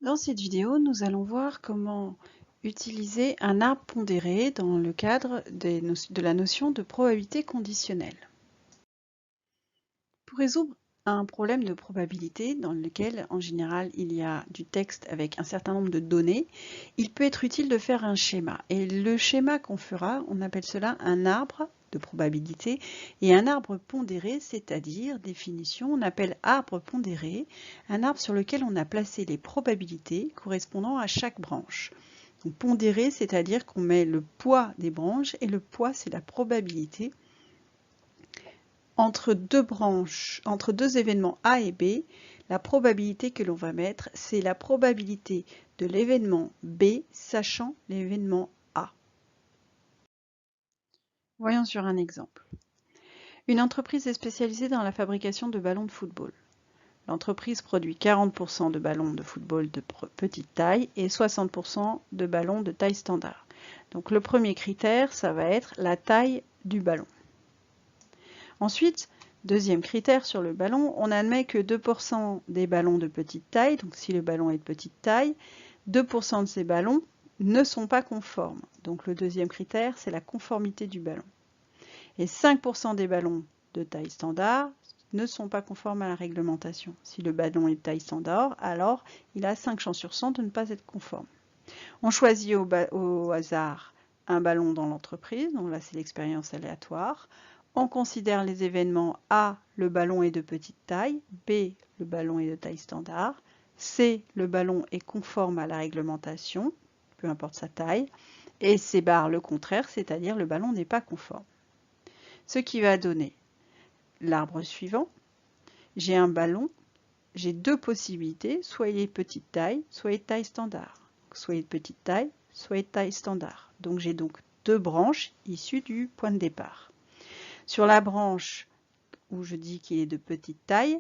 Dans cette vidéo, nous allons voir comment utiliser un arbre pondéré dans le cadre de la notion de probabilité conditionnelle. Pour résoudre un problème de probabilité dans lequel, en général, il y a du texte avec un certain nombre de données, il peut être utile de faire un schéma. Et le schéma qu'on fera, on appelle cela un arbre de probabilité et un arbre pondéré, c'est-à-dire, définition, on appelle arbre pondéré, un arbre sur lequel on a placé les probabilités correspondant à chaque branche. Donc, pondéré, c'est-à-dire qu'on met le poids des branches et le poids, c'est la probabilité entre deux branches, entre deux événements A et B, la probabilité que l'on va mettre, c'est la probabilité de l'événement B sachant l'événement A. Voyons sur un exemple. Une entreprise est spécialisée dans la fabrication de ballons de football. L'entreprise produit 40% de ballons de football de petite taille et 60% de ballons de taille standard. Donc le premier critère, ça va être la taille du ballon. Ensuite, deuxième critère sur le ballon, on admet que 2% des ballons de petite taille, donc si le ballon est de petite taille, 2% de ces ballons ne sont pas conformes. Donc le deuxième critère, c'est la conformité du ballon. Et 5% des ballons de taille standard ne sont pas conformes à la réglementation. Si le ballon est de taille standard, alors il a 5 chances sur 100 de ne pas être conforme. On choisit au hasard un ballon dans l'entreprise, donc là c'est l'expérience aléatoire. On considère les événements A, le ballon est de petite taille, B, le ballon est de taille standard, C, le ballon est conforme à la réglementation, peu importe sa taille, et C barre le contraire, c'est-à-dire le ballon n'est pas conforme. Ce qui va donner l'arbre suivant. J'ai un ballon, j'ai deux possibilités, soit il est de petite taille, soit il est de taille standard. Soit il est de petite taille, soit il est de taille standard. Donc j'ai donc deux branches issues du point de départ. Sur la branche où je dis qu'il est de petite taille,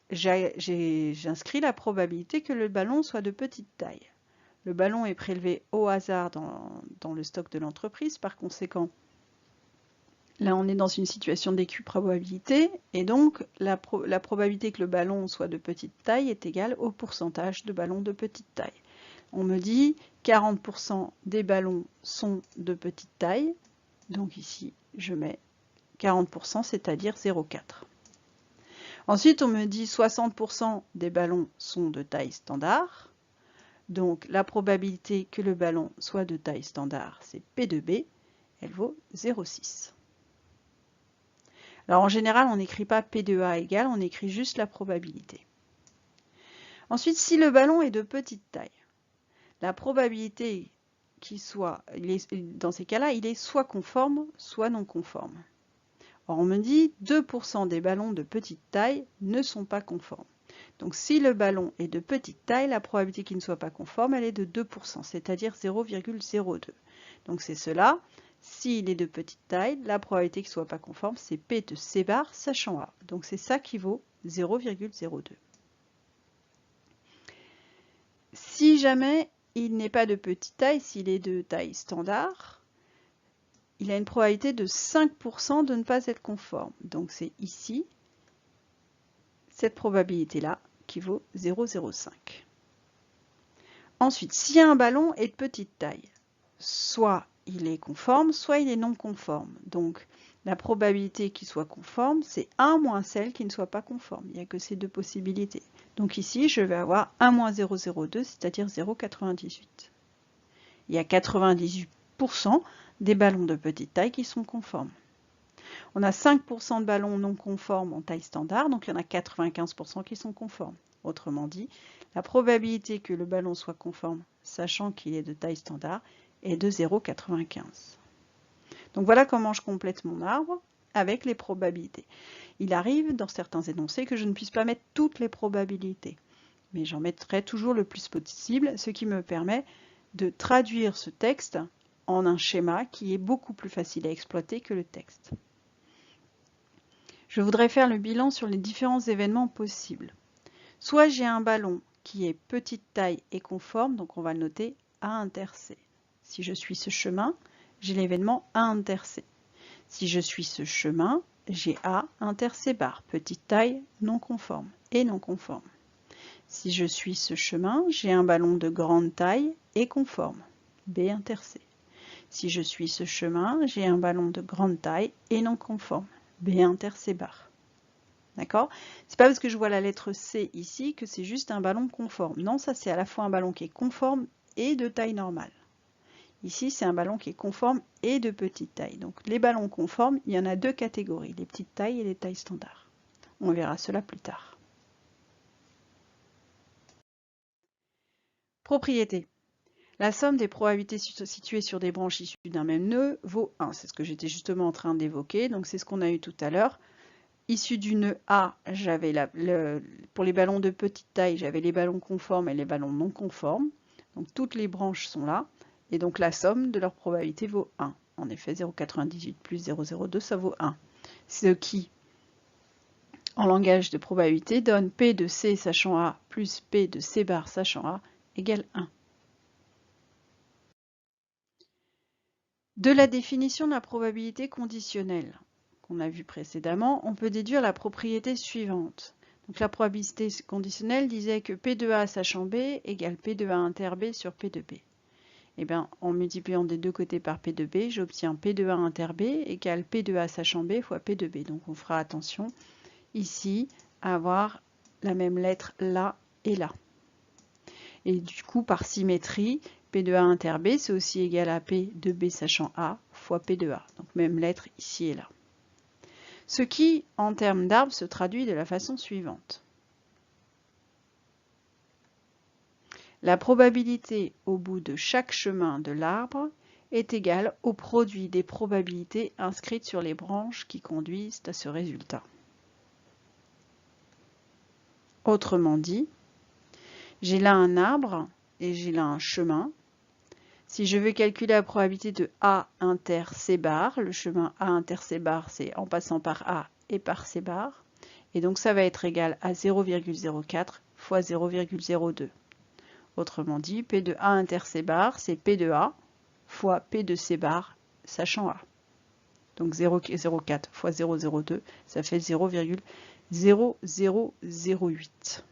j'inscris la probabilité que le ballon soit de petite taille. Le ballon est prélevé au hasard dans le stock de l'entreprise, par conséquent, là on est dans une situation d'équiprobabilité, et donc la probabilité que le ballon soit de petite taille est égale au pourcentage de ballons de petite taille. On me dit 40% des ballons sont de petite taille, donc ici je mets 40%, c'est-à-dire 0,4. Ensuite, on me dit 60% des ballons sont de taille standard. Donc la probabilité que le ballon soit de taille standard, c'est P de B, elle vaut 0,6. Alors en général, on n'écrit pas P de A égale, on écrit juste la probabilité. Ensuite, si le ballon est de petite taille, la probabilité qu'il soit, dans ces cas-là, il est soit conforme, soit non conforme. Or, on me dit 2% des ballons de petite taille ne sont pas conformes. Donc si le ballon est de petite taille, la probabilité qu'il ne soit pas conforme, elle est de 2%, c'est-à-dire 0,02. Donc c'est cela. S'il est de petite taille, la probabilité qu'il ne soit pas conforme, c'est P de C bar sachant A. Donc c'est ça qui vaut 0,02. Si jamais il n'est pas de petite taille, s'il est de taille standard, il a une probabilité de 5% de ne pas être conforme. Donc c'est ici, cette probabilité-là, qui vaut 0,05. Ensuite, si un ballon est de petite taille, soit il est conforme, soit il est non conforme. Donc la probabilité qu'il soit conforme, c'est 1 moins celle qui ne soit pas conforme. Il n'y a que ces deux possibilités. Donc ici, je vais avoir 1 moins 0,02, c'est-à-dire 0,98. Il y a 98% des ballons de petite taille qui sont conformes. On a 5% de ballons non conformes en taille standard, donc il y en a 95% qui sont conformes. Autrement dit, la probabilité que le ballon soit conforme, sachant qu'il est de taille standard, est de 0,95. Donc voilà comment je complète mon arbre avec les probabilités. Il arrive dans certains énoncés que je ne puisse pas mettre toutes les probabilités, mais j'en mettrai toujours le plus possible, ce qui me permet de traduire ce texte en un schéma qui est beaucoup plus facile à exploiter que le texte. Je voudrais faire le bilan sur les différents événements possibles. Soit j'ai un ballon qui est petite taille et conforme, donc on va le noter A inter C. Si je suis ce chemin, j'ai l'événement A inter C. Si je suis ce chemin, j'ai A inter C bar, petite taille non conforme et non conforme. Si je suis ce chemin, j'ai un ballon de grande taille et conforme, B inter C. Si je suis ce chemin, j'ai un ballon de grande taille et non conforme, B inter C bar. D'accord? C'est pas parce que je vois la lettre C ici que c'est juste un ballon conforme. Non, ça c'est à la fois un ballon qui est conforme et de taille normale. Ici, c'est un ballon qui est conforme et de petite taille. Donc les ballons conformes, il y en a deux catégories, les petites tailles et les tailles standards. On verra cela plus tard. Propriété. La somme des probabilités situées sur des branches issues d'un même nœud vaut 1. C'est ce que j'étais justement en train d'évoquer. Donc c'est ce qu'on a eu tout à l'heure. Issu du nœud A, j'avais pour les ballons de petite taille, j'avais les ballons conformes et les ballons non conformes. Donc toutes les branches sont là. Et donc la somme de leur probabilité vaut 1. En effet, 0,98 plus 0,02, ça vaut 1. Ce qui, en langage de probabilité, donne P de C sachant A plus P de C bar sachant A égale 1. De la définition de la probabilité conditionnelle qu'on a vue précédemment, on peut déduire la propriété suivante. Donc la probabilité conditionnelle disait que P de A sachant B égale P de A inter B sur P de B. Et bien, en multipliant des deux côtés par P de B, j'obtiens P de A inter B égale P de A sachant B fois P de B. Donc on fera attention ici à avoir la même lettre là et là. Et du coup, par symétrie, P de A inter B, c'est aussi égal à P de B sachant A fois P de A. Donc même lettre ici et là. Ce qui, en termes d'arbre, se traduit de la façon suivante. La probabilité au bout de chaque chemin de l'arbre est égale au produit des probabilités inscrites sur les branches qui conduisent à ce résultat. Autrement dit, j'ai là un arbre et j'ai là un chemin. Si je veux calculer la probabilité de A inter C bar, le chemin A inter C bar, c'est en passant par A et par C bar. Et donc ça va être égal à 0,04 fois 0,02. Autrement dit, P de A inter C bar, c'est P de A fois P de C bar, sachant A. Donc 0,04 fois 0,02, ça fait 0,0008.